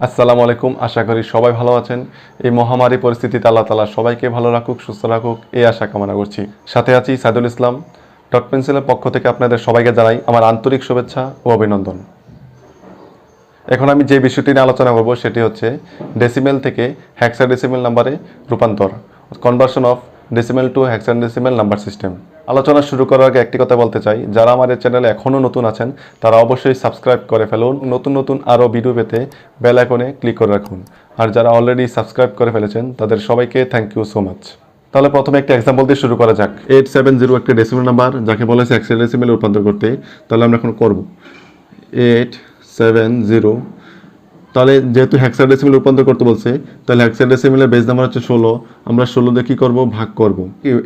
আসসালামু আলাইকুম। আশা করি সবাই ভালো আছেন। এই মহামারী পরিস্থিতিতে আল্লাহ তাআলা সবাইকে ভালো রাখুক, সুস্থ রাখুক এই আশা কামনা করছি। সাথে আছি সাইদুল ইসলাম। ডট পেন্সিলের পক্ষ থেকে আপনাদের সবাইকে জানাই আমার আন্তরিক শুভেচ্ছা ও অভিনন্দন। এখন আমি যে বিষয়টি নিয়ে আলোচনা করব সেটি হচ্ছে ডেসিমেল থেকে হেক্সাডেসিমেল নাম্বারে রূপান্তর, conversion of decimal two hexadecimal number system. আলোচনা শুরু করার আগে একটি কথা বলতে চাই, যারা আমার এই চ্যানেলে এখনও নতুন আছেন তারা অবশ্যই সাবস্ক্রাইব করে ফেলুন। নতুন নতুন আরও ভিডিও পেতে বেল আইকনে ক্লিক করে রাখুন। আর যারা অলরেডি সাবস্ক্রাইব করে ফেলেছেন তাদের সবাইকে থ্যাংক ইউ সো মাচ। তাহলে প্রথমে একটা এক্সাম্পল দিয়ে শুরু করা যাক। 870 একটি ডেসিমেল নাম্বার, যাকে বলা হয়েছে হেক্সাডেসিমেলে রূপান্তর করতে। তাহলে আমরা এখন করব 870। তাহলে যেহেতু হেক্সাডেসিমেল রূপান্তর করতে বলছে, তাহলে হেক্সাডেসিমেলের বেস নাম্বার হচ্ছে 16। আমরা 16 দিয়ে কী করবো, ভাগ করব।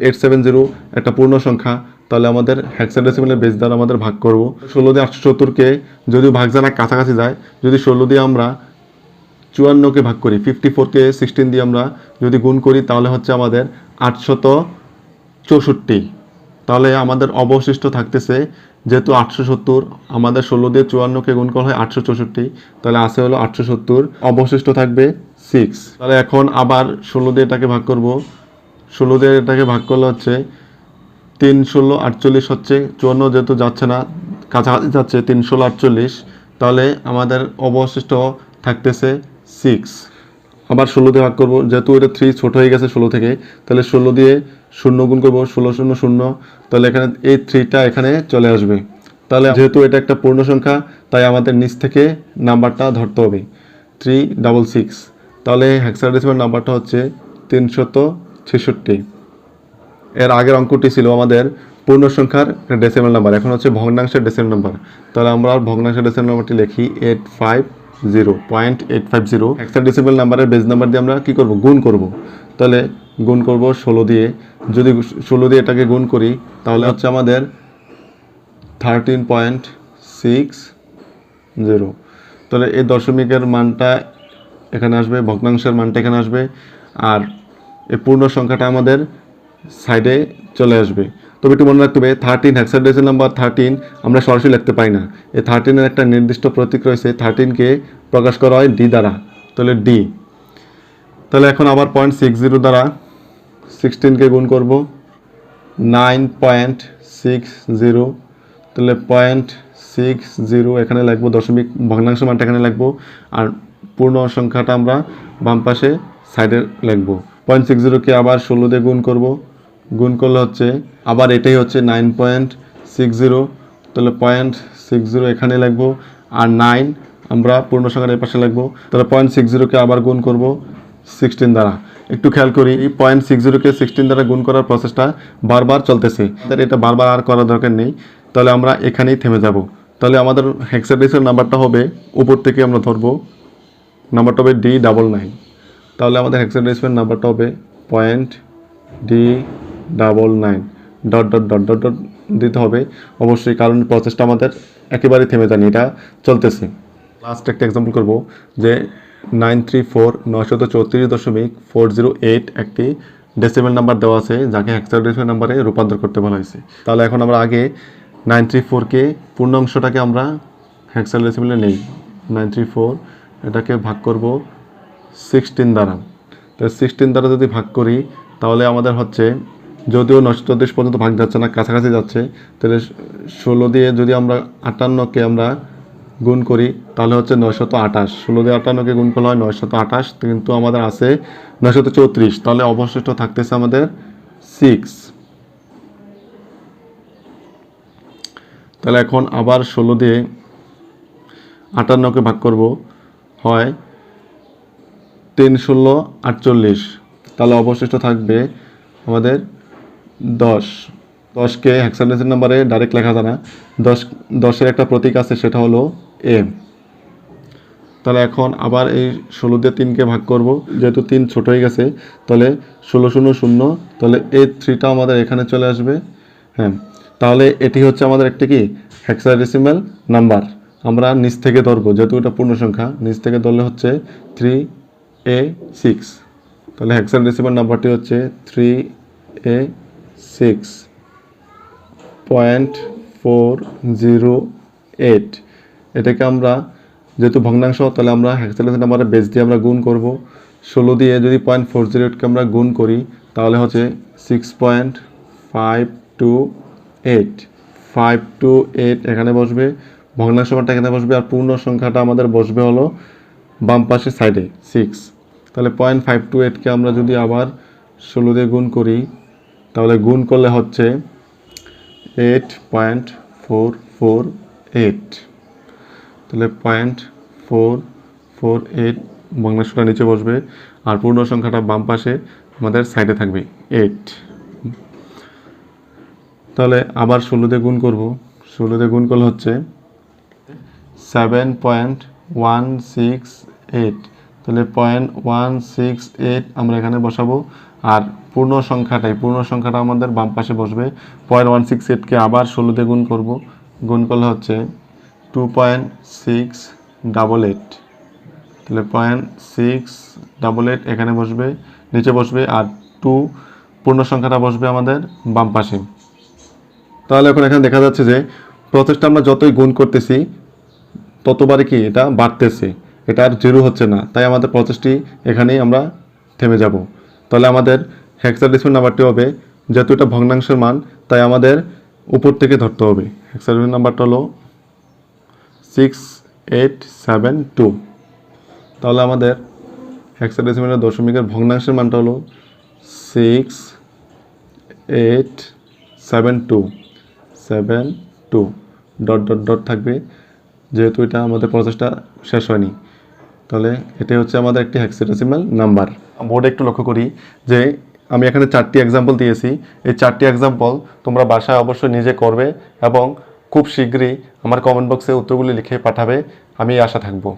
870 একটা পূর্ণ সংখ্যা, তাহলে আমাদের হেক্সাডেসিমেলের বেস দ্বারা আমাদের ভাগ করব। 16 দিয়ে 870কে যদিও ভাগ জানা কাছাকাছি যায়, যদি 16 দিয়ে আমরা 54কে ভাগ করি, 54কে 16 দিয়ে আমরা যদি গুণ করি তাহলে হচ্ছে আমাদের 864। তাহলে আমাদের অবশিষ্ট থাকতেছে, যেহেতু 870 আমাদের 16 দিয়ে 54কে গুণ করা হয় 864, তাহলে আসে হলো 870, অবশিষ্ট থাকবে 6। তাহলে এখন আবার 16 দিয়ে এটাকে ভাগ করব। 16 দিয়ে এটাকে ভাগ করলে হচ্ছে 3 16 48 হচ্ছে, 54 যেহেতু যাচ্ছে না কাছাকাছি যাচ্ছে 3 16 48, তাহলে আমাদের অবশিষ্ট থাকতেছে 6। আবার 16 দিয়ে ভাগ করবো, যেহেতু এটা 3 ছোট হয়ে গেছে 16 থেকে, তাহলে 16 দিয়ে 0 গুণ করবো, 16 0 0, তাহলে এখানে এই 3টা এখানে চলে আসবে। তাহলে যেহেতু এটা একটা পূর্ণ সংখ্যা, তাই আমাদের নিচ থেকে নাম্বারটা ধরতে হবে 366। তাহলে হেক্সাডেসিমাল নাম্বারটা হচ্ছে 366। এর আগের অঙ্কটি ছিল আমাদের পূর্ণ সংখ্যার ডেসিমাল নাম্বার, এখন হচ্ছে ভগ্নাংশের ডেসিমাল নাম্বার। তাহলে আমরা ভগ্নাংশের ডেসিমাল নাম্বারটি লিখি 850.850। হেক্সাডেসিমাল নাম্বারের বেস নাম্বার দিয়ে আমরা কী করব, গুণ করব। তাহলে গুণ করব 16 দিয়ে। যদি 16 দিয়ে এটাকে গুণ করি তাহলে হচ্ছে আমাদের 13.60। তাহলে এই দশমিকের মানটা এখানে আসবে, ভগ্নাংশের মানটা এখানে আসবে, আর এই পূর্ণ সংখ্যাটা আমাদের সাইডে চলে আসবে। তবে একটু মনে রাখতে হবে 13 হেক্সাডেসিমাল নাম্বার 13 আমরা সরাসরি লিখতে পাই না। এই 13-এর একটা নির্দিষ্ট প্রতীক রয়েছে, 13কে প্রকাশ করা হয় ডি দ্বারা, তাহলে ডি। তাহলে এখন আবার 0.60 দ্বারা 16কে গুণ করব, 9.60, তাহলে 0.60 এখানে লিখবো, দশমিক ভগ্নাংশ মানটা এখানে লিখবো, আর পূর্ণ সংখ্যাটা আমরা বাম পাশে সাইডে লিখবো। 0.60কে আবার 16 দিয়ে গুণ করব, গুণ করলে হচ্ছে আবার এটাই হচ্ছে 9.60, তাহলে 0.60 এখানে লিখবো, আর 9 আমরা পূর্ণ সংখ্যার এই পাশে লিখবো। তাহলে 0.60কে আবার গুণ করব 16 দ্বারা। একটু খেয়াল করি, এই 0.60কে 16 দ্বারা গুণ করার প্রসেসটা বারবার চলতেছে, এটা বারবার আর করার দরকার নেই। তাহলে আমরা এখানেই থেমে যাব। তাহলে আমাদের হেক্সাডেসিমাল নাম্বারটা হবে, উপর থেকে আমরা ধরবো, নাম্বারটা হবে D99। তাহলে আমাদের হেক্সাডেসিমাল নাম্বারটা হবে .D99 dot dot dot dot dot দিতে হবে অবশ্যই, কারণ প্রসেসটা আমাদের একেবারে থেমে যায়নি, এটা চলতেছে। লাস্ট একটা এক্সাম্পল করব যে 934,934.408 একটি ডেসিমেল নাম্বার দেওয়া আছে, যাকে হেক্সাডেসিমাল নাম্বারে রূপান্তর করতে বলা হয়েছে। তাহলে এখন আমরা আগে 934কে পূর্ণাংশটাকে আমরা হেক্সাডেসিমালে নেই। 934 এটাকে ভাগ করব 16 দ্বারা। তো 16 দ্বারা যদি ভাগ করি তাহলে আমাদের হচ্ছে, যদিও 934 পর্যন্ত ভাগ যাচ্ছে না, কাছাকাছি যাচ্ছে, তাহলে 16 দিয়ে যদি আমরা 58কে আমরা গুণ করি তাহলে হচ্ছে 928। 16 দিয়ে 58কে গুণ করলে হয় 928, কিন্তু আমাদের আছে 934, তাহলে অবশিষ্ট থাকতেছে আমাদের 6। তাহলে এখন আবার 16 দিয়ে 58কে ভাগ করব, হয় 3 16 48, তাহলে অবশিষ্ট থাকবে আমাদের 10। 10কে হেক্সাডেসিমাল নাম্বারে ডাইরেক্ট লেখা যায় না, 10-এর একটা প্রতীক আছে, সেটা হলো এ। তাহলে এখন আবার এই 16 দিয়ে 3কে ভাগ করব, যেহেতু 3 ছোট হয়ে গেছে, তাহলে 16 0 0, তাহলে এই 3টা আমাদের এখানে চলে আসবে। হ্যাঁ, তাহলে এটি হচ্ছে আমাদের একটা কি হেক্সাডেসিমাল নাম্বার। আমরা নিচ থেকে ধরবো, যেহেতু এটা পূর্ণ সংখ্যা, নিচ থেকে ধরলে হচ্ছে 3A6। তাহলে হেক্সাডেসিমাল নাম্বারটি হচ্ছে 3A6.408। এটাকে আমরা যেহেতু ভগ্নাংশ তাহলে আমরা হেক্সাডেসিমাল নাম্বারের বেস দিয়ে আমরা গুণ করব। 16 দিয়ে যদি 0.408কে আমরা গুণ করি তাহলে হচ্ছে 6.528 528 এখানে বসবে, ভগ্নাংশ মানটা এখানে বসবে, আর পূর্ণ সংখ্যাটা আমাদের বসবে হলো বাম পাশের সাইডে 6। তাহলে 0.528কে আমরা যদি আবার 16 দিয়ে গুণ করি তাহলে গুণ করলে হচ্ছে 8.448, তাহলে 0.448 ভগ্নাংশটা নিচে বসবে আর পূর্ণ সংখ্যাটা বাম পাশে আমাদের সাইডে থাকবে 8। তাহলে আবার 16 দিয়ে গুণ করব, 16 দিয়ে গুণ করলে হচ্ছে 7.168, তাহলে 0.168 আমরা এখানে বসাবো আর পূর্ণ সংখ্যাটা আমাদের বাম পাশে বসবে। 0.168কে আবার 16 দিয়ে গুণ করব, গুণ করলে হচ্ছে 2.688, তাহলে 0.688 এখানে বসবে, নিচে বসবে আর 2 পূর্ণ সংখ্যাটা বসবে আমাদের বাম পাশে। তাহলে এখন এখানে দেখা যাচ্ছে যে প্রসেসটা আমরা যতই গুণ করতেছি ততবারই কি এটা বাড়তেছে, এটা আর জিরো হচ্ছে না, তাই আমাদের প্রসেসটি এখানেই আমরা থেমে যাব। তাহলে আমাদের হেক্সাডেসিমাল নাম্বারটি হবে, যেহেতু এটা ভগ্নাংশের মান তাই আমাদের উপর থেকে ধরতে হবে। হেক্সাডেসিমাল নাম্বারটা হলো 6872। তাহলে আমাদের হেক্সাডেসিমালের দশমিকের ভগ্নাংশের মানটা হলো 6872 ডট ডট ডট থাকবে, যেহেতু এটা আমাদের প্রসেসটা শেষ হয়নি। তাহলে এটাই হচ্ছে আমাদের একটি হেক্সাডেসিমাল নাম্বার। বোর্ডে একটু লক্ষ্য করি যে আমি এখানে 4টি এক্সাম্পল দিয়েছি, এই 4টি এক্সাম্পল তোমরা বাসায় অবশ্যই নিজে করবে এবং খুব শীঘ্রই আমার কমেন্ট বক্সে উত্তরগুলি লিখে পাঠাবে, আমি আশা থাকবো।